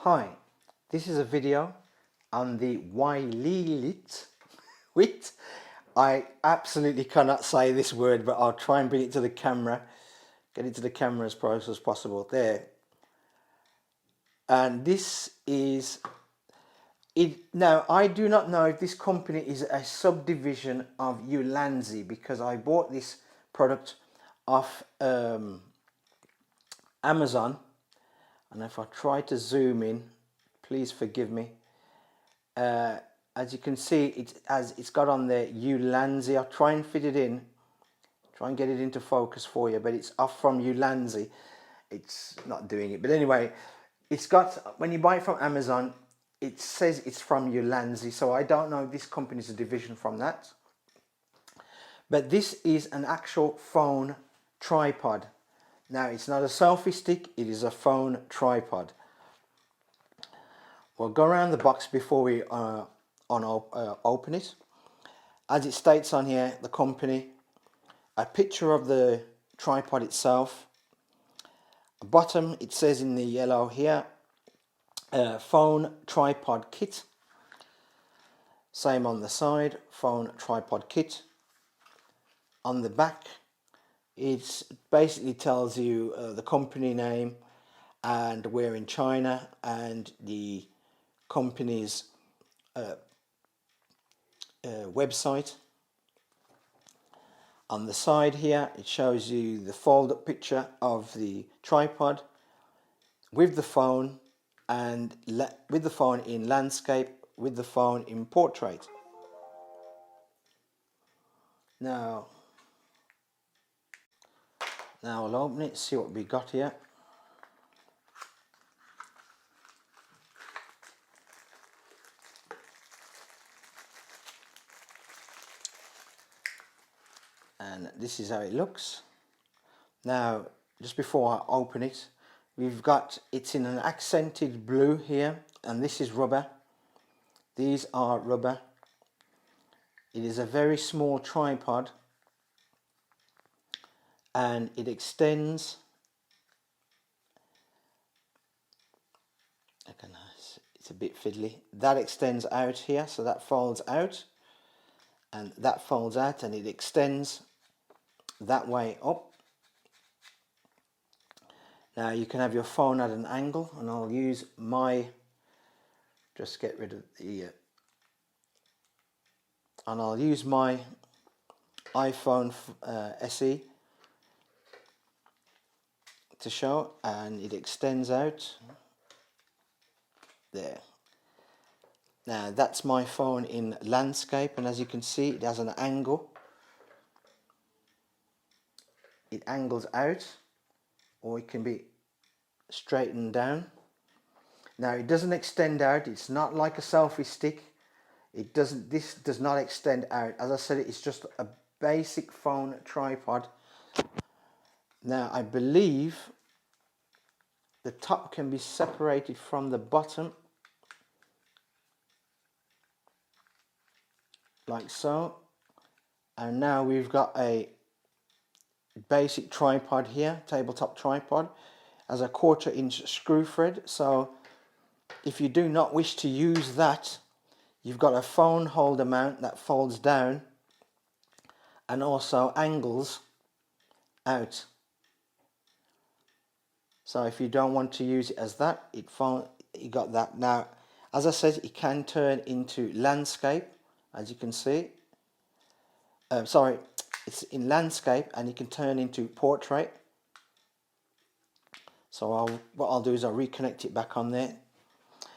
Hi, this is a video on the Wactching. I absolutely cannot say this word, but I'll try and bring it to the camera. Get it to the camera as close as possible. There. And this is it. Now, I do not know if this company is a subdivision of Ulanzi, because I bought this product off Amazon. And if I try to zoom in, please forgive me. As you can see, it's got on there Ulanzi. I'll try and fit it in, try and get it into focus for you, but it's off from Ulanzi. It's not doing it, but anyway, it's got, when you buy it from Amazon, it says it's from Ulanzi, so I don't know if this company is a division from that. But this is an actual phone tripod. Now, it's not a selfie stick, it is a phone tripod. We'll go around the box before we open it. As it states on here, the company, a picture of the tripod itself. Bottom, it says in the yellow here, phone tripod kit. Same on the side, phone tripod kit. On the back, it basically tells you the company name, and we're in China, and the company's website. On the side here, it shows you the fold-up picture of the tripod with the phone, and with the phone in landscape, with the phone in portrait. Now I'll open it, see what we got here. And this is how it looks. Now, just before I open it, it's in an accented blue here, and this is rubber. These are rubber. It is a very small tripod, and it extends. It's a bit fiddly. That extends out here, so that folds out, and that folds out, and it extends that way up. Now you can have your phone at an angle, and I'll use my, just get rid of the, and I'll use my iPhone SE to show, and it extends out there. Now that's my phone in landscape, and as you can see, it has an angle. It angles out, or it can be straightened down. Now it doesn't extend out. It's not like a selfie stick. This does not extend out. As I said, it's just a basic phone tripod. Now I believe the top can be separated from the bottom, like so. And now we've got a basic tripod here, tabletop tripod, as a 1/4 inch screw thread. So if you do not wish to use that, you've got a phone holder mount that folds down and also angles out. So if you don't want to use it as that, you got that. Now, as I said, it can turn into landscape, as you can see. Sorry, it's in landscape, and it can turn into portrait. So what I'll do is I'll reconnect it back on there.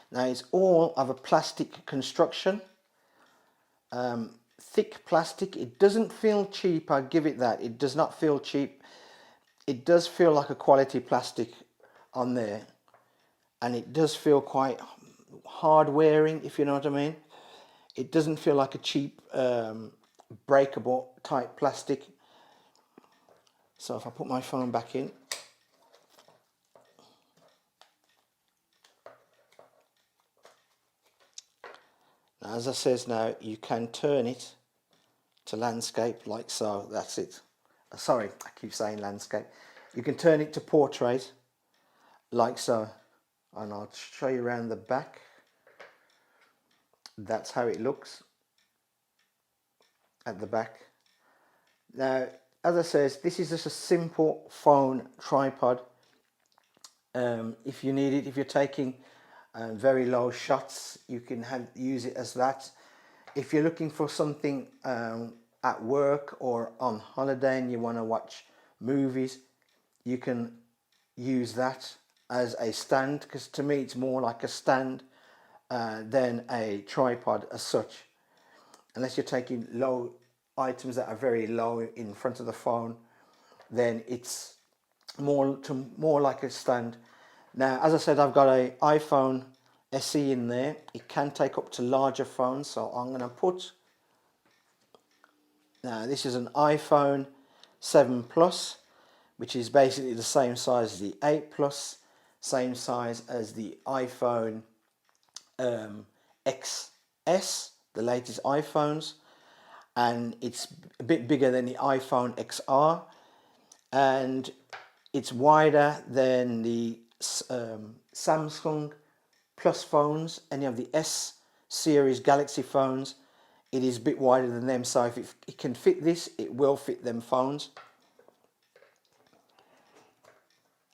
Now it's all of a plastic construction, thick plastic. It doesn't feel cheap, I'll give it that. It does not feel cheap. It does feel like a quality plastic on there, and it does feel quite hard wearing, if you know what I mean. It doesn't feel like a cheap breakable type plastic. So if I put my phone back in, now, as I says, now you can turn it to landscape like so. That's it. Sorry, I keep saying landscape. You can turn it to portrait like so. and I'll show you around the back. That's how it looks at the back. Now, as I says, this is just a simple phone tripod. If you need it, if you're taking very low shots, you can use it as that. If you're looking for something at work or on holiday and you want to watch movies, you can use that as a stand, because to me it's more like a stand than a tripod as such. Unless you're taking low items that are very low in front of the phone, then it's more like a stand. Now, as I said, I've got an iPhone SE in there. It can take up to larger phones, so I'm going to put, now this is an iPhone 7 Plus, which is basically the same size as the 8 Plus, same size as the iPhone XS, the latest iPhones, and it's a bit bigger than the iPhone XR, and it's wider than the Samsung Plus phones, any of the S series Galaxy phones. It is a bit wider than them, so if it can fit this, it will fit them phones.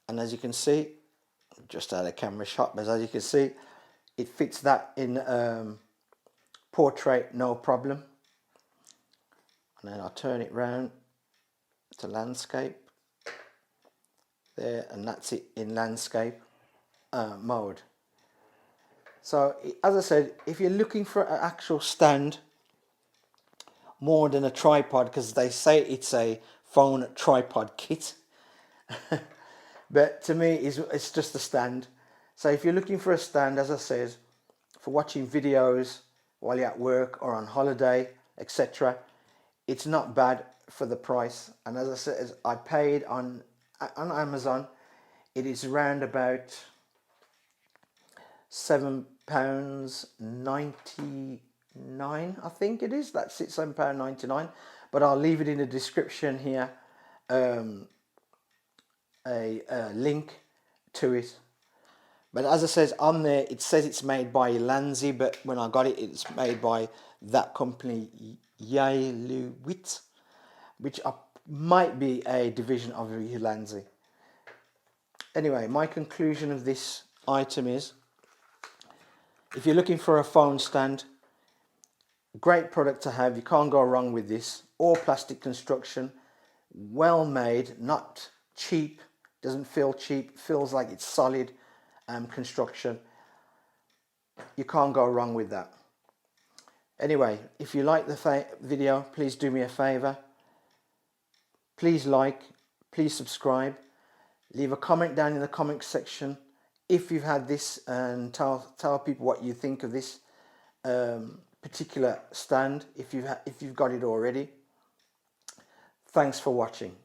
And as you can see, just out of camera shot, but as you can see, it fits that in portrait no problem. And then I'll turn it round to landscape there, and that's it in landscape mode. So as I said, if you're looking for an actual stand more than a tripod, because they say it's a phone tripod kit, but to me it's just a stand. So if you're looking for a stand, as I said, for watching videos while you're at work or on holiday, etc., it's not bad for the price. And as I said, I paid on Amazon, it is around about £7.99, I think it is. That's it, £7.99. But I'll leave it in the description here, a link to it. But as I says on there, it says it's made by Ulanzi, but when I got it, it's made by that company, Yaluwit, which might be a division of Ulanzi. Anyway, my conclusion of this item is, if you're looking for a phone stand, great product to have. You can't go wrong with this. All plastic construction, well made, not cheap. Doesn't feel cheap. Feels like it's solid construction. You can't go wrong with that. Anyway, if you like the video, please do me a favor. Please like, please subscribe. Leave a comment down in the comment section if you've had this, and tell people what you think of this particular stand if you've got it already. Thanks for watching.